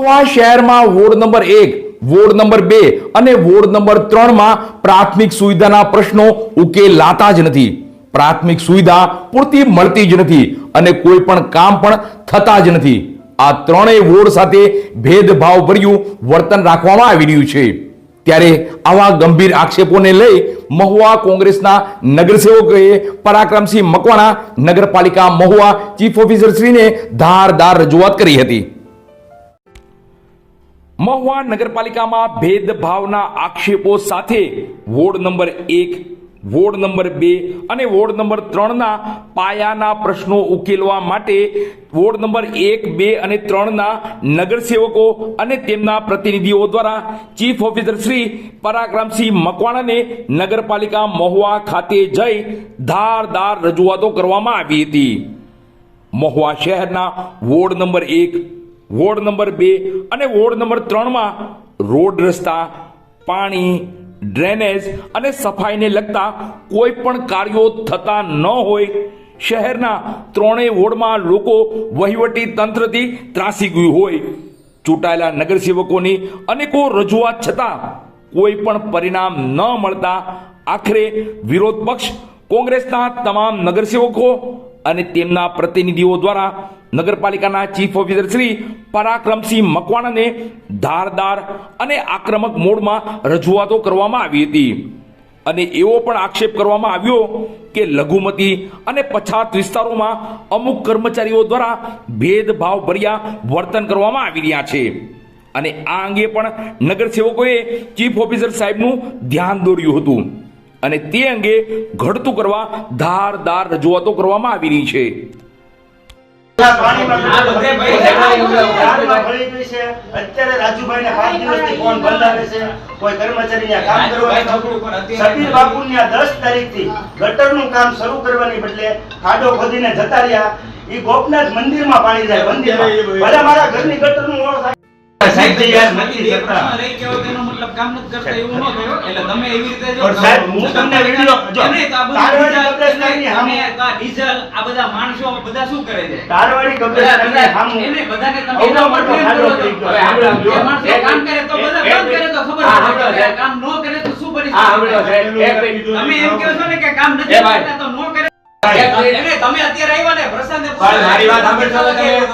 મહુવા શહેરમાં ward number 1, ward number 2 અને ward number 3 માં પ્રાથમિક સુવિધાના પ્રશ્નો ઉકેલાતા જ નથી. પ્રાથમિક સુવિધા પૂરતી મળતી જ નથી અને કોઈ પણ કામ પણ થતા જ નથી. આ ત્રણેય વોર્ડ સાથે ભેદભાવ ભર્યું વર્તન રાખવામાં આવી રહ્યું છે. ત્યારે આવા ગંભીર આક્ષેપોને લઈ મહુવા કોંગ્રેસના નગરસેવકોએ પરાક્રમસિંહ મકવાણા નગરપાલિકા મહુવા ચીફ ઓફિસર શ્રીને ધારદાર રજૂઆત કરી હતી. મહુવા નગરપાલિકામાં ભેદભાવના આક્ષેપો સાથે વોર્ડ નંબર 1, વોર્ડ નંબર 2 અને વોર્ડ નંબર 3 ના પાયાના પ્રશ્નો ઉકેલવા માટે વોર્ડ નંબર 1, 2 અને 3 ના નગરસેવકો અને તેમના પ્રતિનિધિઓ દ્વારા ચીફ ઓફિસર શ્રી પરાક્રમસિંહ મકવાણાને નગરપાલિકા મહુવા ખાતે જઈ ધારદાર રજૂઆતો કરવામાં આવી હતી. મહુવા શહેરના વોર્ડ નંબર 1, વોર્ડ નંબર 2 અને વોર્ડ નંબર 3 માં રોડ, રસ્તા, પાણી, ડ્રેનેજ અને સફાઈને લગતા કોઈ પણ કાર્યો થતા ન હોય. શહેરના ત્રણેય વોર્ડમાં લોકો વહીવટી તંત્રથી ત્રાસી ગયું હોય. ચૂંટાયેલા નગરસેવકોની અનેકો રજૂઆત છતાં કોઈ પણ પરિણામ ન મળતા આખરે વિરોધ પક્ષ કોંગ્રેસના તમામ નગરસેવકો અને તેમના પ્રતિનિધિઓ દ્વારા નગરપાલિકાના ચીફ ઓફિસર શ્રી પરાક્રમસિંહ મકવાણાને ધારદાર અને આક્રમક મોડમાં રજૂઆતો કરવામાં આવી હતી અને એવો પણ આક્ષેપ કરવામાં આવ્યો કે લઘુમતી અને પછાત વિસ્તારોમાં અમુક કર્મચારીઓ દ્વારા ભેદભાવ ભર્યા વર્તન કરવામાં આવી રહ્યા છે અને આ અંગે પણ નગરસેવકોએ ચીફ ઓફિસર સાહેબનું ધ્યાન દોર્યું હતું અને તે અંગે ઘડતું કરવા ધારદાર રજૂઆતો કરવામાં આવી રહી છે. અત્યારે રાજુભાઈ 5 દિવસથી ફોન બંધ આવે છે. કોઈ કર્મચારી કામ કરવા સબીર બાપુ 10 તારીખથી ગટરનું કામ શરૂ કરવાની બદલે ખાડો ખોદીને જતા રહ્યા. ઈ ગોપનાથ મંદિરમાં પાણી જાય. મંદિરમાં ભલે મારા ઘરની ગટરનું સાહેબ તૈયાર નથી કરતા. રહી કેવો તેનો મતલબ કામ નથી કરતા એવું ન થયો. એટલે તમે એવી રીતે જો સાહેબ હું તમને વિડિયો જો તારવાડી કબ્રસ્તાનની સામે આ ડીઝલ આ બધા માણસો બધા શું કરે છે? તારવાડી કબ્રસ્તાનની સામે એને બધાને તમે એટલો મોટો ખાડો કરી ગયો. હવે આપણે માણસો કામ કરે તો બધા કામ કરે તો ખબર પડે. કામ ન કરે તો શું પરિસ્થિતિ? હા સાંભળો સાહેબ તમે એમ કહો છો ને કે કામ નથી કરતા તો ન કરે. તમે અત્યારે આવ્યા ને પ્રશાંત મારી વાત સાંભળજો.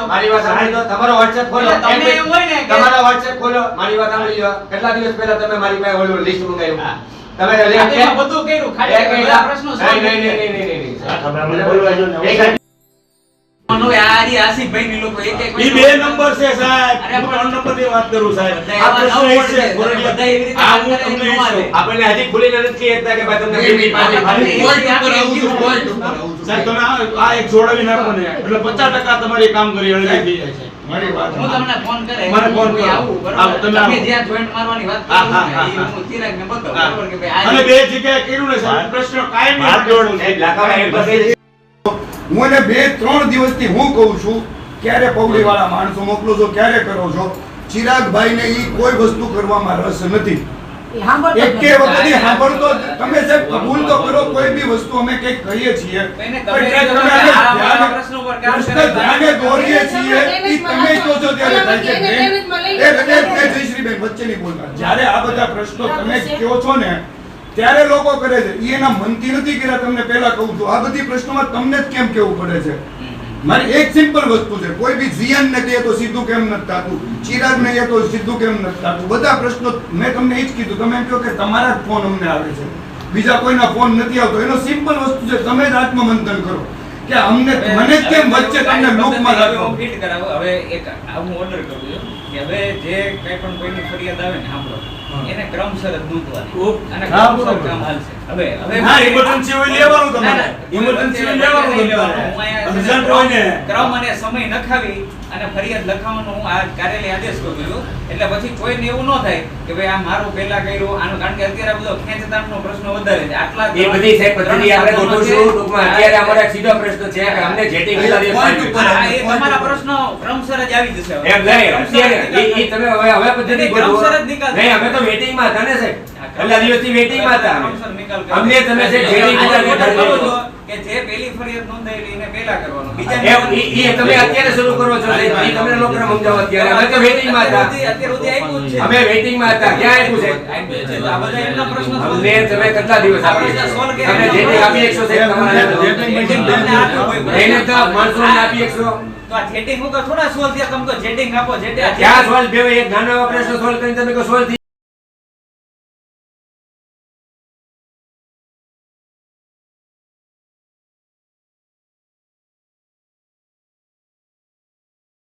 મારી વાત સાંભળજો. તમારો WhatsApp ખોલો. તમે એમ હોય ને તમારો WhatsApp ખોલો. મારી વાત સાંભળી લો. કેટલા દિવસ પહેલા તમે મારી પાસે ઓલું લિસ્ટ મંગાવ્યું. તમે બધું કર્યું. ખાલી પ્રશ્નો નહીં. મને બોલવા જો ને મનો યાર ઈ આસિફભાઈ ની લોકો એક ઈ 2 નંબર છે સાહેબ. હું 3 નંબર ની વાત કરું સાહેબ. આ પ્રશ્ન એ છે ગોરડિયા બધા એવી રીતે આ હું તમને આપણે હજી ખુલીને નથી કહેતા કે ભાઈ તમને બીજી પાછી પોઈન્ટ ઉપર આવું છું. પોઈન્ટ ઉપર આવું છું સાહેબ. તમે આ એક જોડાવી નાખો ને એટલે 50% તમારી કામ કરી હળી થઈ જાય છે. મારી વાત હું તમને ફોન કરે મને ફોન કરો આવું બરાબર. તમે જ્યાં જોઈન્ટ મારવાની વાત કરો ને ઈ હું ચિરાગ ને બતાવ બરાબર કે ભાઈ અને બે જગ્યાએ કર્યું ને સાહેબ પ્રશ્ન કાયમી હાથ જોડું સાહેબ લાખાવા એક બસ હું એને 2-3 દિવસથી હું કહું છું ક્યારે પૌડીવાળા માણસો મોકલો છો, ક્યારે કરો છો. ચિરાગભાઈને ઈ કોઈ વસ્તુ કરવામાં રસ નથી. એકે વખત સાંભળતો તમે સાહેબ કબૂલ તો કરો કોઈ બી વસ્તુ અમે કંઈક કહીએ છીએ ધ્યાને દોરીએ છીએ ઈ તમે કહો છો ત્યારે થાય છે. એ જયશ્રીબેન વચ્ચે નહીં બોલતા. જ્યારે આ બધા પ્રશ્નો તમે કહો છો ને ત્યારે લોકો કરે છે. એના મનથી નથી કર્યા. તમને પહેલા કહું છું આ બધી પ્રશ્નોમાં તમને જ કેમ કેવું પડે છે. મારી એક સિમ્પલ વસ્તુ છે. કોઈ બી જીએન ને કહે તો સીધું કેમ નથી થતું, ચિરાગ ને કહે તો સીધું કેમ નથી થતું. બધા પ્રશ્નો મેં તમને એ જ કીધું. તમે એમ કહો કે તમારા જ ફોન અમને આવે છે, બીજા કોઈના ફોન નથી આવતો. એનો સિમ્પલ વસ્તુ છે. તમે જ આત્મમંથન કરો કે અમને મને જ કેમ વચ્ચે તમને લૂપમાં રાખો. ફિટ કરાવો. હવે એક હું ઓર્ડર કરું છું કે હવે જે કઈ પણ કોઈની ફરિયાદ આવે ને સાંભળો એને ક્રમસર જ નોંધવાની અને ક્રમસર કામ હાલશે. હવે હા ઇમરજન્સી હોય લેવાનું તમારે. ઇમરજન્સી લેવાનું તમારે. ક્રમ અને સમય નખાવી અને ફરિયાદ લખાવવાનો હું આ કાર્યાલય આદેશ કરું છું. એટલે પછી કોઈને એવું ન થાય કે ભાઈ આ મારું પહેલા કર્યું આનું. કારણ કે અત્યારે બધો ખેંચતાણનો પ્રશ્ન વધારે છે. આટલા એ બધી સાહેબ પદ્ધતિ આપણે ગોઠવશું. ટૂંકમાં અત્યારે અમારો સીધો પ્રશ્ન છે કે અમને જેટી કેટલા દિવસ એ તમારા પ્રશ્ન ક્રમસર જ આવી જશે. એમ નહીં અત્યારે એ તમે હવે પદ્ધતિ ક્રમસર જ નિકાલ. નહીં અમે તો વેટિંગ માં હતા ને સાહેબ. કેટલા દિવસથી વેટિંગ માં હતા. અમને તમે સાહેબ જેટી કેટલા દિવસ કે જે પહેલી ફરિયાદ નોંધાયેલી એને પહેલા કરવાનું એ બીજા તમે અત્યારે શરૂ કરો છો એ તમને લોકોને સમજાવો અત્યારે અમે તો વેઇટિંગમાં હતા અત્યારે સુધી આપ્યું જ છે. અમે વેઇટિંગમાં હતા ક્યાં આપ્યું છે આપ્યું છે. તો આ બધા એમના પ્રશ્નો solve અમને તમે કેટલા દિવસ આ આપી પ્રશ્ન solve તમે કર્યા. જેટિંગ આપી એકસો સાહેબ તમારા એને તો માણસોને આપી એકસો તો આ જેટિંગ વગર થોડા સોલ્વ થયા. તમે તો જેટિંગ આપો જેટિંગ ક્યાં સોલ્વ થયો એક નાનો એવો પ્રશ્ન સોલ્વ કરીને તમે કહો સોલ્વ